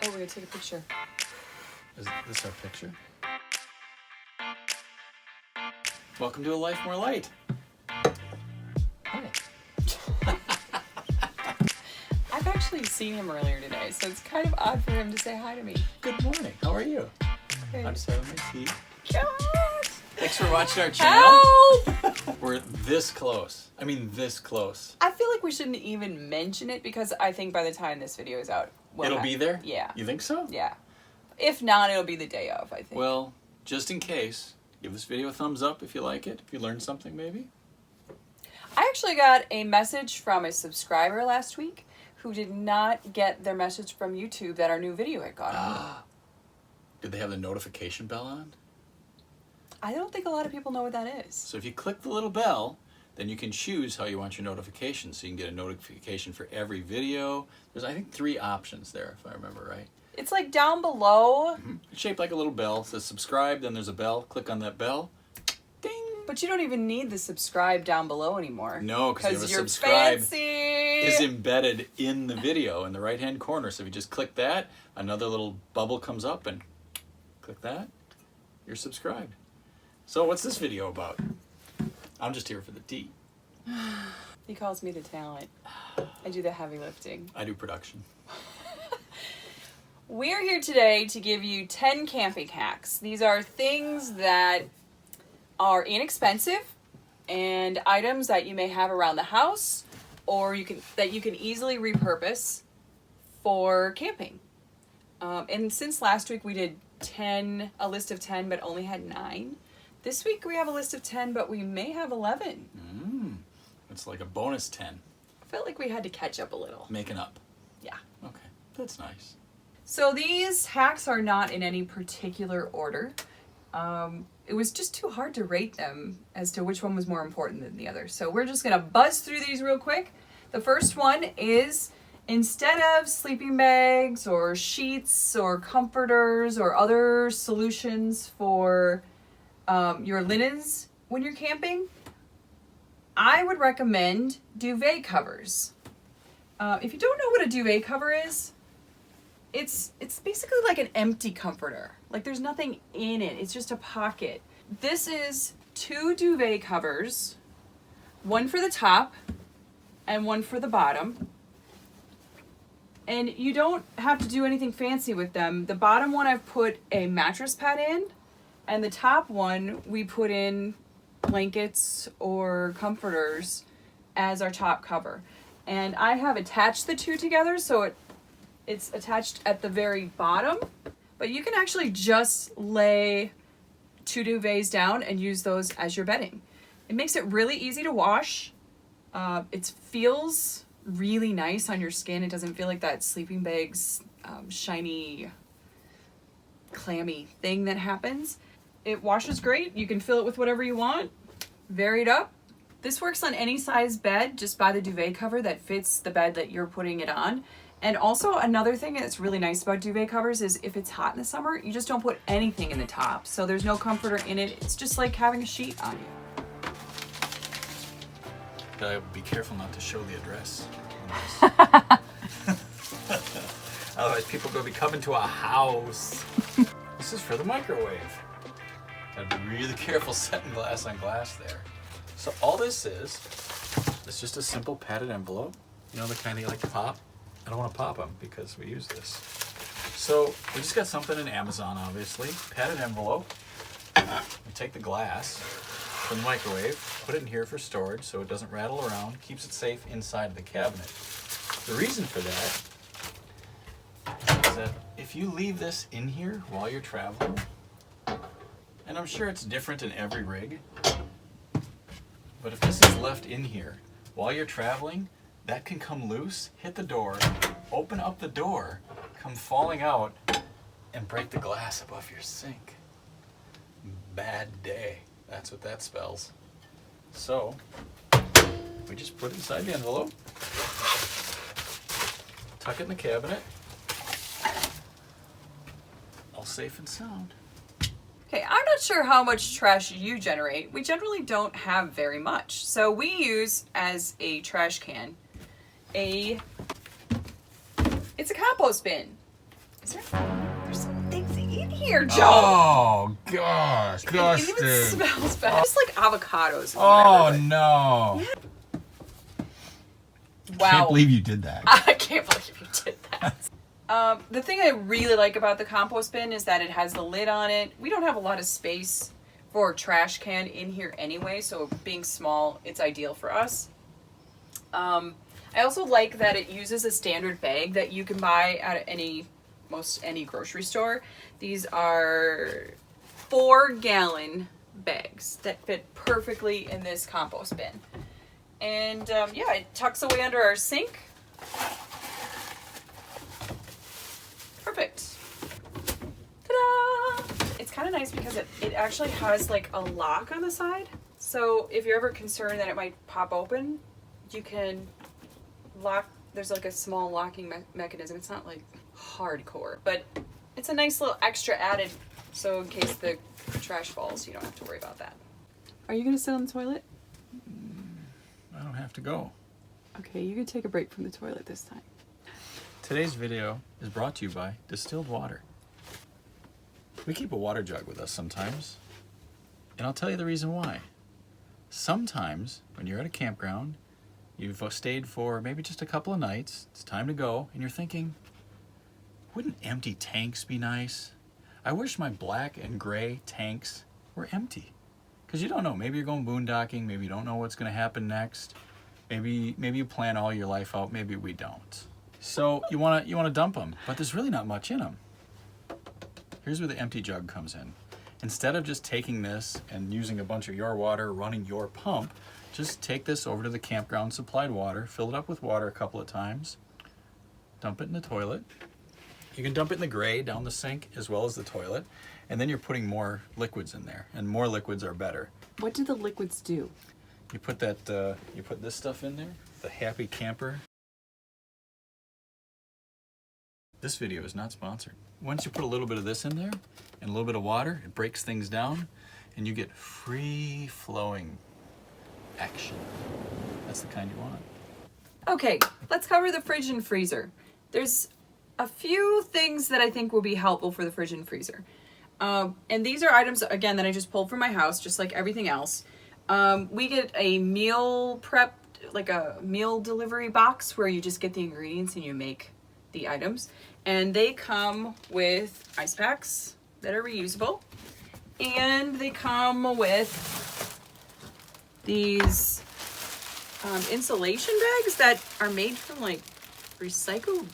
Oh, we're gonna take a picture. Is this our picture? Welcome to A Life More Light. Hi. I've actually seen him earlier today, so it's kind of odd for him to say hi to me. Good morning. How are you? Good. I'm just having my tea. God. Thanks for watching our channel. Help! We're this close. I mean, this close. I feel like we shouldn't even mention it because I think by the time this video is out, It'll be there? Yeah. You think so? Yeah. If not, it'll be the day of, I think. Well, just in case, give this video a thumbs up if you like it. If you learned something, maybe. I actually got a message from a subscriber last week who did not get their message from YouTube that our new video had gone on. Did they have the notification bell on? I don't think a lot of people know what that is. So if you click the little bell, then you can choose how you want your notifications. So you can get a notification for every video. There's, I think, 3 options there, if I remember right. It's like down below. Mm-hmm. It's shaped like a little bell. It says subscribe, then there's a bell. Click on that bell. Ding! But you don't even need the subscribe down below anymore. No, because you're subscribe fancy. is embedded in the video in the right-hand corner. So if you just click that, another little bubble comes up and click that, you're subscribed. So what's this video about? I'm just here for the tea. He calls me the talent. I do the heavy lifting. I do production. We're here today to give you 10 camping hacks. These are things that are inexpensive and items that you may have around the house or that you can easily repurpose for camping. And since last week we did a list of 10 but only had 9. This week we have a list of 10 but we may have 11. It's like a bonus 10. I felt like we had to catch up a little. Making up. Yeah. Okay, that's nice. So these hacks are not in any particular order. It was just too hard to rate them as to which one was more important than the other. So we're just gonna buzz through these real quick. The first one is, instead of sleeping bags or sheets or comforters or other solutions for your linens when you're camping, I would recommend duvet covers. If you don't know what a duvet cover is, it's basically like an empty comforter. Like there's nothing in it. It's just a pocket. This is 2 duvet covers, one for the top and one for the bottom. And you don't have to do anything fancy with them. The bottom one I've put a mattress pad in, and the top one we put in blankets or comforters as our top cover. And I have attached the 2 together so it's attached at the very bottom, but you can actually just lay 2 duvets down and use those as your bedding. It makes it really easy to wash. It feels really nice on your skin. It doesn't feel like that sleeping bag's shiny, clammy thing that happens. It washes great. You can fill it with whatever you want. Vary it up. This works on any size bed. Just buy the duvet cover that fits the bed that you're putting it on. And also another thing that's really nice about duvet covers is if it's hot in the summer, you just don't put anything in the top. So there's no comforter in it. It's just like having a sheet on you. Gotta be careful not to show the address. Otherwise people are gonna be coming to our house. This is for the microwave. Gotta be really careful setting glass on glass there. So all this is, it's just a simple padded envelope. You know, the kind you like to pop? I don't want to pop them because we use this. So we just got something in Amazon, obviously. Padded envelope. We take the glass from the microwave, put it in here for storage so it doesn't rattle around, keeps it safe inside of the cabinet. The reason for that is that if you leave this in here while you're traveling, and I'm sure it's different in every rig, but if this is left in here while you're traveling, that can come loose, hit the door, open up the door, come falling out, and break the glass above your sink. Bad day. That's what that spells. So, we just put it inside the envelope, tuck it in the cabinet, all safe and sound. Okay, I'm not sure how much trash you generate. We generally don't have very much. So we use as a trash can it's a compost bin. There's some things in here, Joe. Oh gosh, It even smells bad. It's like avocados. Oh whatever, no. Yeah. I Wow. can't believe you did that. I can't believe you did that. The thing I really like about the compost bin is that it has the lid on it. We don't have a lot of space for a trash can in here anyway, so being small, it's ideal for us. I also like that it uses a standard bag that you can buy at most any grocery store. These are 4-gallon bags that fit perfectly in this compost bin. And yeah, it tucks away under our sink. Perfect. Ta-da! It's kind of nice because it actually has like a lock on the side. So if you're ever concerned that it might pop open, you can lock. There's like a small locking mechanism. It's not like hardcore, but it's a nice little extra added. So in case the trash falls, you don't have to worry about that. Are you gonna sit on the toilet? I don't have to go. Okay, you can take a break from the toilet this time. Today's video is brought to you by distilled water. We keep a water jug with us sometimes, and I'll tell you the reason why. Sometimes when you're at a campground, you've stayed for maybe just a couple of nights, it's time to go, and you're thinking, wouldn't empty tanks be nice? I wish my black and gray tanks were empty. Because you don't know, maybe you're going boondocking, maybe you don't know what's going to happen next. Maybe you plan all your life out, maybe we don't. So you want to dump them, but there's really not much in them. Here's where the empty jug comes in. Instead of just taking this and using a bunch of your water, running your pump, just take this over to the campground supplied water, fill it up with water a couple of times, dump it in the toilet. You can dump it in the gray down the sink as well as the toilet, and then you're putting more liquids in there, and more liquids are better. What do the liquids do? You put you put this stuff in there, the Happy Camper. This video is not sponsored. Once you put a little bit of this in there and a little bit of water, it breaks things down and you get free flowing action. That's the kind you want. Okay, let's cover the fridge and freezer. There's a few things that I think will be helpful for the fridge and freezer. And these are items, again, that I just pulled from my house, just like everything else. We get a meal prep, like a meal delivery box where you just get the ingredients and you make the items. And they come with ice packs that are reusable. And they come with these insulation bags that are made from like recycled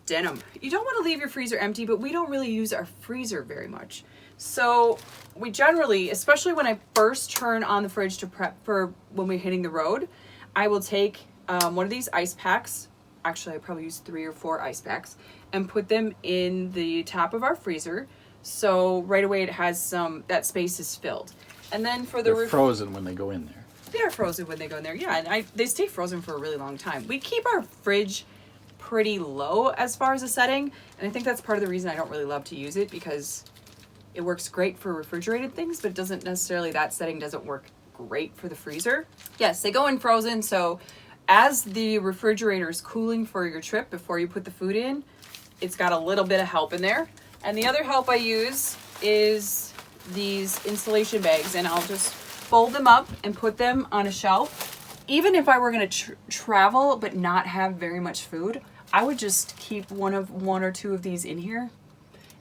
denim. You don't want to leave your freezer empty, but we don't really use our freezer very much. So we generally, especially when I first turn on the fridge to prep for when we're hitting the road, I will take one of these ice packs. Actually, I probably use 3 or 4 ice packs and put them in the top of our freezer. So right away it has that space is filled. And then for the They're frozen when they go in there. They're frozen when they go in there, yeah. And they stay frozen for a really long time. We keep our fridge pretty low as far as the setting, and I think that's part of the reason I don't really love to use it, because it works great for refrigerated things, but it doesn't necessarily, that setting doesn't work great for the freezer. Yes, they go in frozen, so as the refrigerator is cooling for your trip before you put the food in, it's got a little bit of help in there. And the other help I use is these insulation bags, and I'll just fold them up and put them on a shelf. Even if I were going to travel but not have very much food, I would just keep one or two of these in here,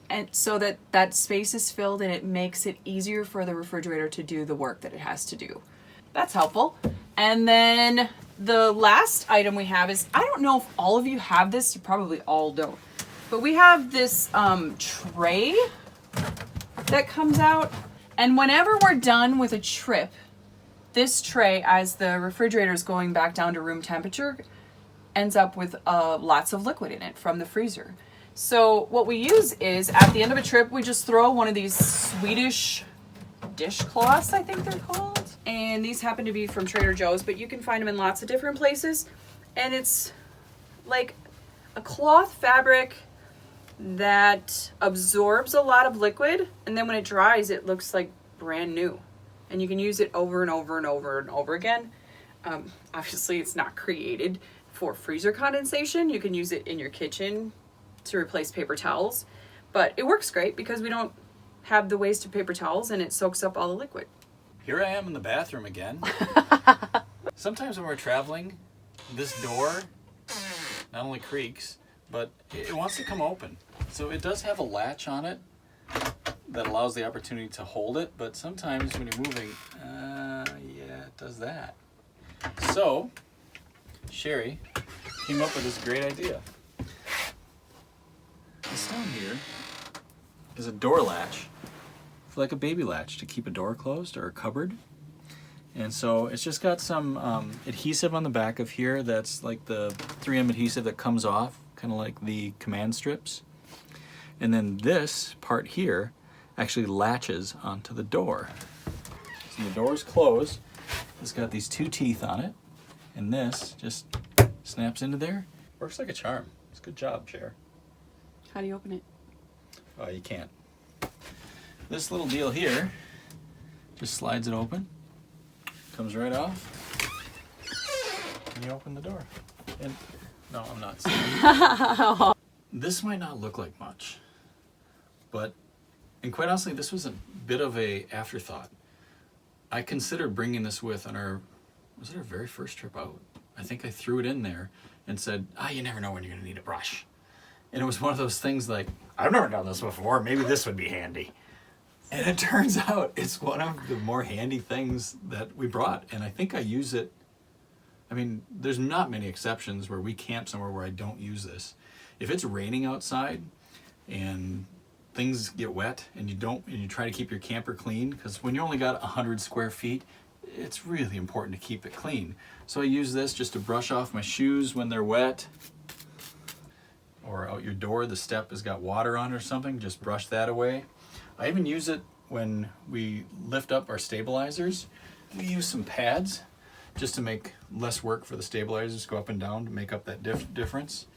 and so that space is filled and it makes it easier for the refrigerator to do the work that it has to do. That's helpful. And then the last item we have is, I don't know if all of you have this, you probably all don't, but we have this tray that comes out, and whenever we're done with a trip, this tray, as the refrigerator is going back down to room temperature, ends up with lots of liquid in it from the freezer. So what we use is, at the end of a trip, we just throw one of these Swedish dishcloths, I think they're called. And these happen to be from Trader Joe's, but you can find them in lots of different places. And it's like a cloth fabric that absorbs a lot of liquid, and then when it dries, it looks like brand new. And you can use it over and over and over and over again. Obviously, it's not created for freezer condensation. You can use it in your kitchen to replace paper towels. But it works great because we don't have the waste of paper towels and it soaks up all the liquid. Here I am in the bathroom again. Sometimes when we're traveling, this door not only creaks, but it wants to come open. So it does have a latch on it that allows the opportunity to hold it, but sometimes when you're moving, yeah, it does that. So, Sherri came up with this great idea. This down here is a door latch, for like a baby latch to keep a door closed or a cupboard. And so it's just got some adhesive on the back of here that's like the 3M adhesive that comes off, kind of like the command strips. And then this part here actually latches onto the door. So the door is closed. It's got these 2 teeth on it. And this just snaps into there. Works like a charm. It's a good job, Cher. How do you open it? Oh, you can't. This little deal here just slides it open. Comes right off. And you open the door. And no, I'm not saying. This might not look like much, but, and quite honestly, this was a bit of a afterthought. I considered bringing this with on our, was it our very first trip out? I think I threw it in there and said, you never know when you're gonna need a brush. And it was one of those things like, I've never done this before, maybe this would be handy. And it turns out it's one of the more handy things that we brought. And I think I use it, I mean, there's not many exceptions where we camp somewhere where I don't use this. If it's raining outside and things get wet and you try to keep your camper clean, because when you only got 100 square feet, it's really important to keep it clean. So I use this just to brush off my shoes when they're wet. Or out your door, the step has got water on it or something, just brush that away. I even use it when we lift up our stabilizers. We use some pads just to make less work for the stabilizers, go up and down to make up that difference.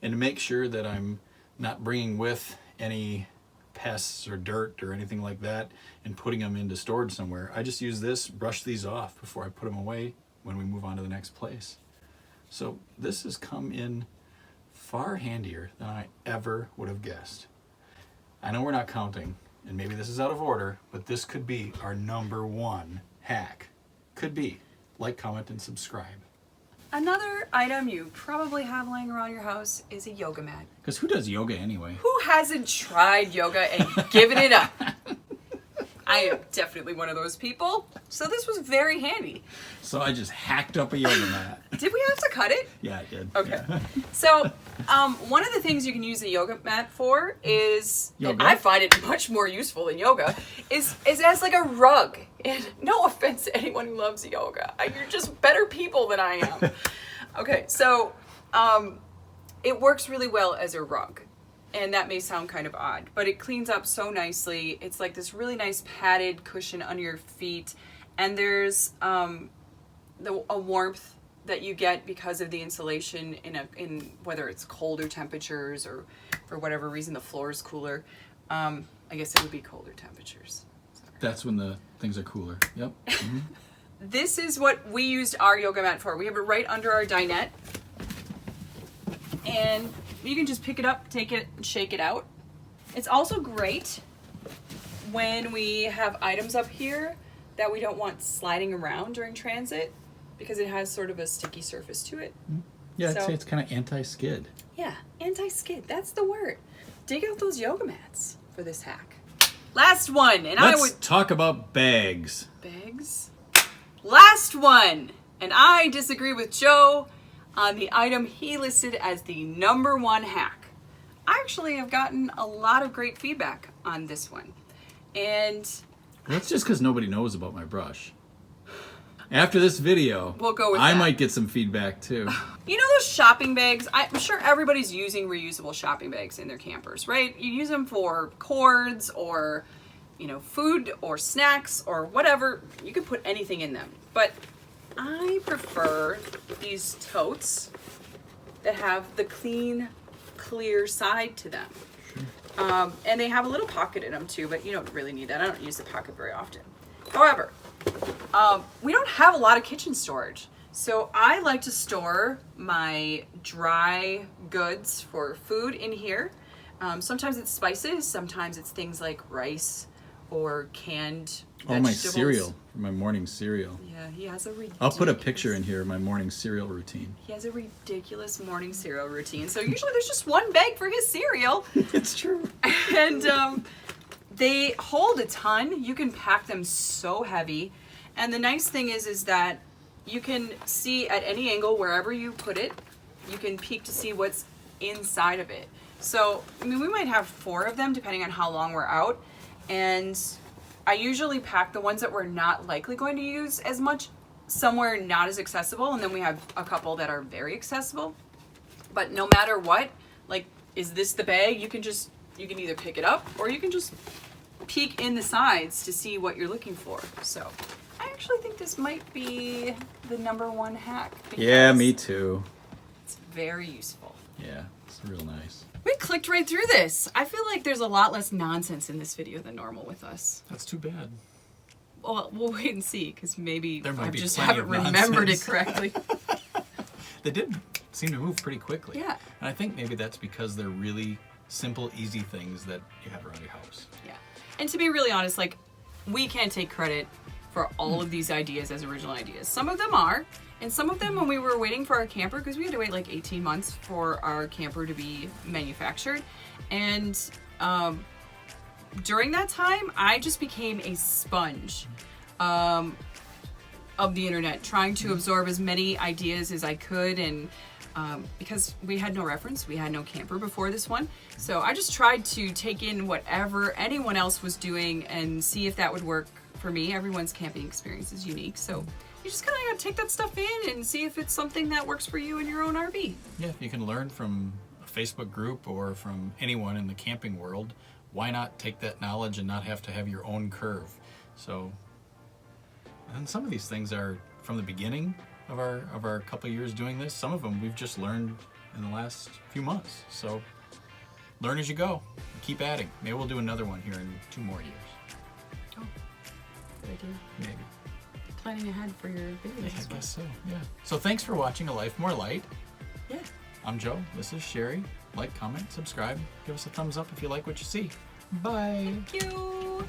And to make sure that I'm not bringing with any pests or dirt or anything like that and putting them into storage somewhere. I just use this, brush these off before I put them away when we move on to the next place. So this has come in far handier than I ever would have guessed. I know we're not counting, and maybe this is out of order, but this could be our #1 hack. Could be. Like, comment, and subscribe. Another item you probably have laying around your house is a yoga mat. Because who does yoga anyway? Who hasn't tried yoga and given it up? I am definitely one of those people. So this was very handy. So I just hacked up a yoga mat. Did we have to cut it? Yeah, I did. Okay. Yeah. So one of the things you can use a yoga mat for is, and Yoga? I find it much more useful than yoga, is as like a rug. And no offense to anyone who loves yoga. You're just better people than I am. Okay, so it works really well as a rug. And that may sound kind of odd, but it cleans up so nicely. It's like this really nice padded cushion under your feet. And there's a warmth that you get because of the insulation in whether it's colder temperatures or for whatever reason the floor is cooler. I guess it would be colder temperatures. Sorry. That's when the things are cooler. Yep. Mm-hmm. This is what we used our yoga mat for. We have it right under our dinette. And you can just pick it up, take it, and shake it out. It's also great when we have items up here that we don't want sliding around during transit because it has sort of a sticky surface to it. Yeah, I'd say it's kind of anti-skid. Yeah, anti-skid, that's the word. Dig out those yoga mats for this hack. Last one, and Let's talk about bags. Bags? Last one, and I disagree with Joe on the item he listed as the #1 hack. I actually have gotten a lot of great feedback on this one. And that's just because nobody knows about my brush. After this video, we'll go with I that. might get some feedback too. You know those shopping bags? I'm sure everybody's using reusable shopping bags in their campers, right? You use them for cords or, you know, food or snacks or whatever. You can put anything in them. But I prefer these totes that have the clean, clear side to them. Sure. And they have a little pocket in them too, but you don't really need that. I don't use the pocket very often. However, we don't have a lot of kitchen storage. So I like to store my dry goods for food in here. Sometimes it's spices, sometimes it's things like rice or canned vegetables. Oh, my cereal, my morning cereal. Yeah, he has a ridiculous... I'll put a picture in here of my morning cereal routine. He has a ridiculous morning cereal routine. So usually there's just one bag for his cereal. It's true. And they hold a ton. You can pack them so heavy. And the nice thing is that you can see at any angle, wherever you put it, you can peek to see what's inside of it. So, I mean, we might have 4 of them depending on how long we're out. And I usually pack the ones that we're not likely going to use as much somewhere not as accessible. And then we have a couple that are very accessible. But no matter what, like, is this the bag? You can either pick it up or you can just peek in the sides to see what you're looking for. So I actually think this might be the #1 hack. Yeah, me too. It's very useful. Yeah, it's real nice. We clicked right through this. I feel like there's a lot less nonsense in this video than normal with us. That's too bad. Well, we'll wait and see, because maybe I just plenty haven't of remembered nonsense. it correctly. They did seem to move pretty quickly. Yeah. And I think maybe that's because they're really simple, easy things that you have around your house. Yeah. And to be really honest, like, we can't take credit for all of these ideas as original ideas. Some of them are, and some of them when we were waiting for our camper, because we had to wait like 18 months for our camper to be manufactured. And during that time, I just became a sponge of the internet, trying to absorb as many ideas as I could. And because we had no reference, we had no camper before this one. So I just tried to take in whatever anyone else was doing and see if that would work for me. Everyone's camping experience is unique. So you just kind of gotta take that stuff in and see if it's something that works for you in your own RV. Yeah, if you can learn from a Facebook group or from anyone in the camping world, why not take that knowledge and not have to have your own curve? So, and some of these things are from the beginning of our couple of years doing this. Some of them we've just learned in the last few months. So learn as you go. Keep adding. Maybe we'll do another one here in 2 more years. Oh, good idea. Maybe. Planning ahead for your videos. I guess so, yeah. So thanks for watching A Life More Light. Yeah. I'm Joe. This is Sherri. Like, comment, subscribe. Give us a thumbs up if you like what you see. Bye. Thank you.